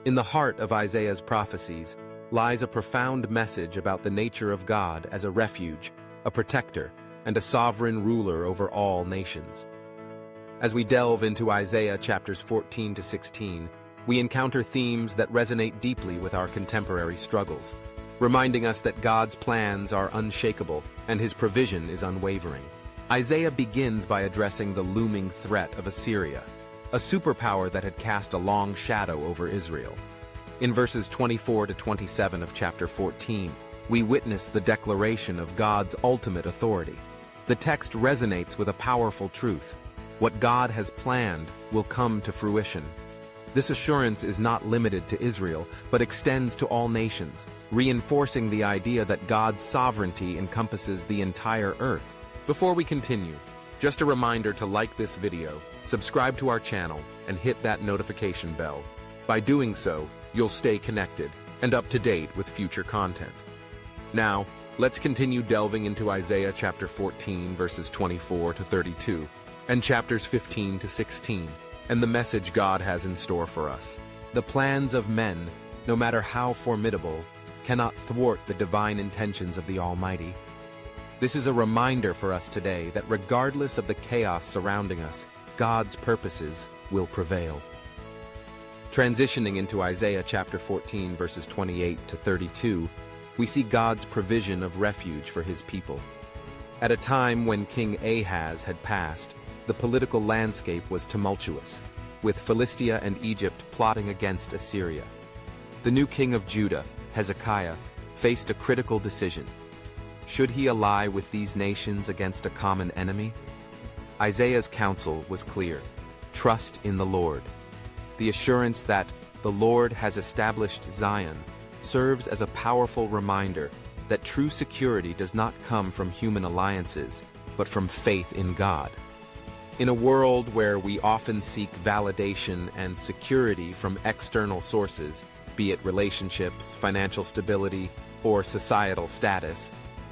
In the heart of Isaiah's prophecies lies a profound message about the nature of God as a refuge, a protector, and a sovereign ruler over all nations. As we delve into Isaiah chapters 14 to 16, we encounter themes that resonate deeply with our contemporary struggles, reminding us that God's plans are unshakable and His provision is unwavering. Isaiah begins by addressing the looming threat of Assyria, a superpower that had cast a long shadow over Israel. In verses 24 to 27 of chapter 14, we witness the declaration of God's ultimate authority. The text resonates with a powerful truth. What God has planned will come to fruition. This assurance is not limited to Israel, but extends to all nations, reinforcing the idea that God's sovereignty encompasses the entire earth. Before we continue, just a reminder to like this video, subscribe to our channel, and hit that notification bell. By doing so, you'll stay connected and up to date with future content. Now, let's continue delving into Isaiah chapter 14, verses 24 to 32, and chapters 15 to 16, and the message God has in store for us. The plans of men, no matter how formidable, cannot thwart the divine intentions of the Almighty. This is a reminder for us today that regardless of the chaos surrounding us, God's purposes will prevail. Transitioning into Isaiah chapter 14, verses 28 to 32, we see God's provision of refuge for His people. At a time when King Ahaz had passed, the political landscape was tumultuous, with Philistia and Egypt plotting against Assyria. The new king of Judah, Hezekiah, faced a critical decision. Should he ally with these nations against a common enemy? Isaiah's counsel was clear: trust in the Lord. The assurance that the Lord has established Zion serves as a powerful reminder that true security does not come from human alliances, but from faith in God. In a world where we often seek validation and security from external sources, be it relationships, financial stability, or societal status,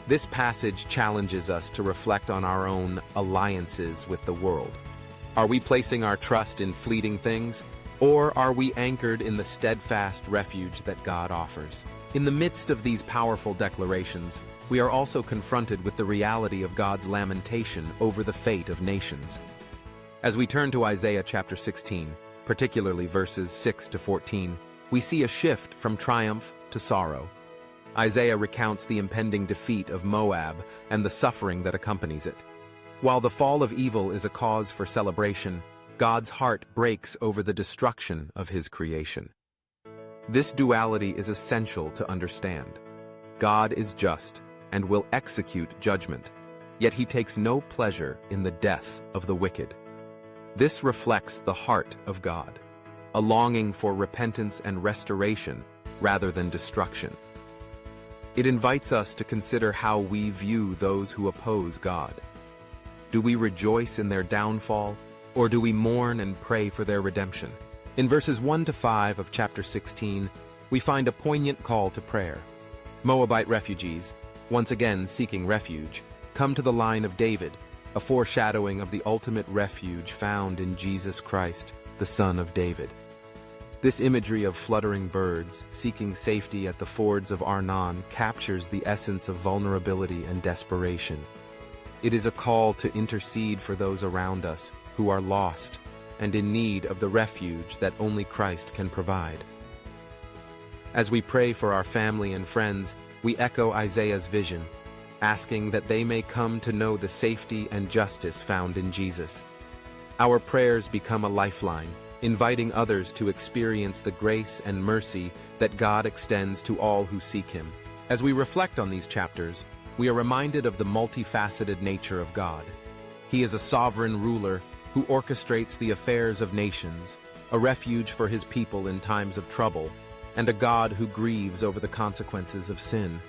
this passage challenges us to reflect on our own alliances with the world. Are we placing our trust in fleeting things, or are we anchored in the steadfast refuge that God offers? In the midst of these powerful declarations, we are also confronted with the reality of God's lamentation over the fate of nations. As we turn to Isaiah chapter 16, particularly verses 6 to 14, we see a shift from triumph to sorrow. Isaiah recounts the impending defeat of Moab and the suffering that accompanies it. While the fall of evil is a cause for celebration, God's heart breaks over the destruction of His creation. This duality is essential to understand. God is just and will execute judgment, yet He takes no pleasure in the death of the wicked. This reflects the heart of God, a longing for repentance and restoration rather than destruction. It invites us to consider how we view those who oppose God. Do we rejoice in their downfall, or do we mourn and pray for their redemption? In verses 1 to 5 of chapter 16, we find a poignant call to prayer. Moabite refugees, once again seeking refuge, come to the line of David, a foreshadowing of the ultimate refuge found in Jesus Christ, the Son of David. This imagery of fluttering birds seeking safety at the fords of Arnon captures the essence of vulnerability and desperation. It is a call to intercede for those around us who are lost and in need of the refuge that only Christ can provide. As we pray for our family and friends, we echo Isaiah's vision, asking that they may come to know the safety and justice found in Jesus. Our prayers become a lifeline, inviting others to experience the grace and mercy that God extends to all who seek Him. As we reflect on these chapters, we are reminded of the multifaceted nature of God. He is a sovereign ruler who orchestrates the affairs of nations, a refuge for His people in times of trouble, and a God who grieves over the consequences of sin.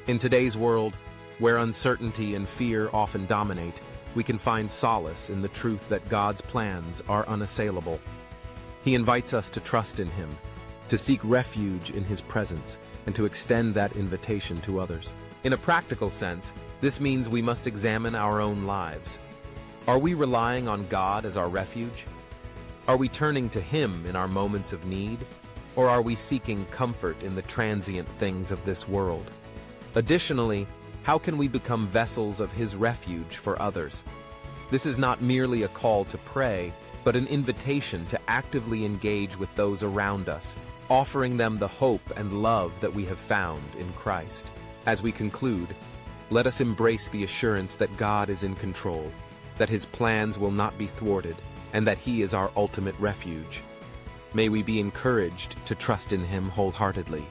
In today's world, where uncertainty and fear often dominate, we can find solace in the truth that God's plans are unassailable. He invites us to trust in Him, to seek refuge in His presence, and to extend that invitation to others. In a practical sense, this means we must examine our own lives. Are we relying on God as our refuge? Are we turning to Him in our moments of need? Or are we seeking comfort in the transient things of this world? Additionally, how can we become vessels of His refuge for others? This is not merely a call to pray, but an invitation to actively engage with those around us, offering them the hope and love that we have found in Christ. As we conclude, let us embrace the assurance that God is in control, that His plans will not be thwarted, and that He is our ultimate refuge. May we be encouraged to trust in Him wholeheartedly,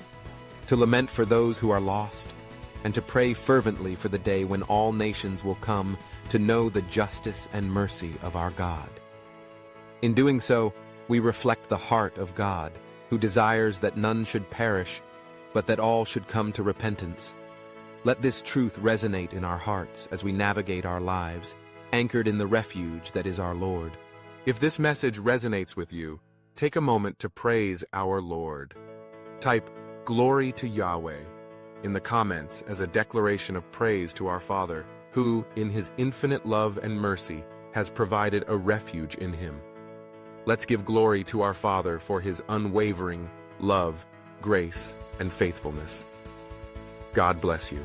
to lament for those who are lost, and to pray fervently for the day when all nations will come to know the justice and mercy of our God. In doing so, we reflect the heart of God, who desires that none should perish, but that all should come to repentance. Let this truth resonate in our hearts as we navigate our lives, anchored in the refuge that is our Lord. If this message resonates with you, take a moment to praise our Lord. Type "Glory to Yahweh" in the comments as a declaration of praise to our Father, who, in His infinite love and mercy, has provided a refuge in Him. Let's give glory to our Father for His unwavering love, grace, and faithfulness. God bless you.